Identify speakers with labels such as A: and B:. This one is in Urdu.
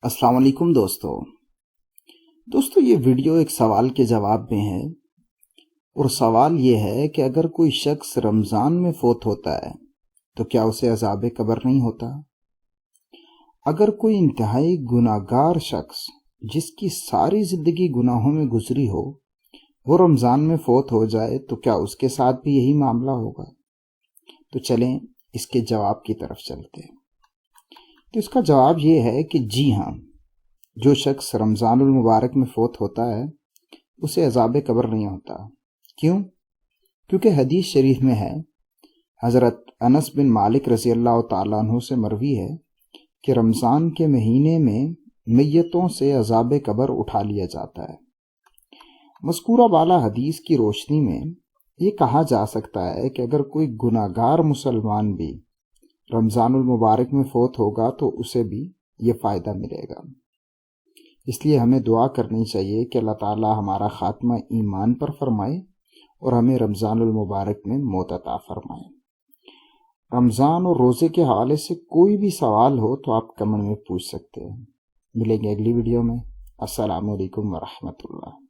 A: السلام علیکم دوستو یہ ویڈیو ایک سوال کے جواب میں ہے، اور سوال یہ ہے کہ اگر کوئی شخص رمضان میں فوت ہوتا ہے تو کیا اسے عذاب قبر نہیں ہوتا؟ اگر کوئی انتہائی گناہگار شخص جس کی ساری زندگی گناہوں میں گزری ہو وہ رمضان میں فوت ہو جائے تو کیا اس کے ساتھ بھی یہی معاملہ ہوگا؟ تو چلیں اس کے جواب کی طرف چلتے ہیں۔ تو اس کا جواب یہ ہے کہ جی ہاں، جو شخص رمضان المبارک میں فوت ہوتا ہے اسے عذاب قبر نہیں ہوتا۔ کیوں؟ کیونکہ حدیث شریف میں ہے، حضرت انس بن مالک رضی اللہ تعالیٰ عنہ سے مروی ہے کہ رمضان کے مہینے میں میتوں سے عذاب قبر اٹھا لیا جاتا ہے۔ مذکورہ بالا حدیث کی روشنی میں یہ کہا جا سکتا ہے کہ اگر کوئی گناہگار مسلمان بھی رمضان المبارک میں فوت ہوگا تو اسے بھی یہ فائدہ ملے گا۔ اس لیے ہمیں دعا کرنی چاہیے کہ اللہ تعالی ہمارا خاتمہ ایمان پر فرمائے اور ہمیں رمضان المبارک میں موت عطا فرمائے۔ رمضان اور روزے کے حوالے سے کوئی بھی سوال ہو تو آپ کمنٹ میں پوچھ سکتے ہیں۔ ملیں گے اگلی ویڈیو میں۔ السلام علیکم ورحمۃ اللہ۔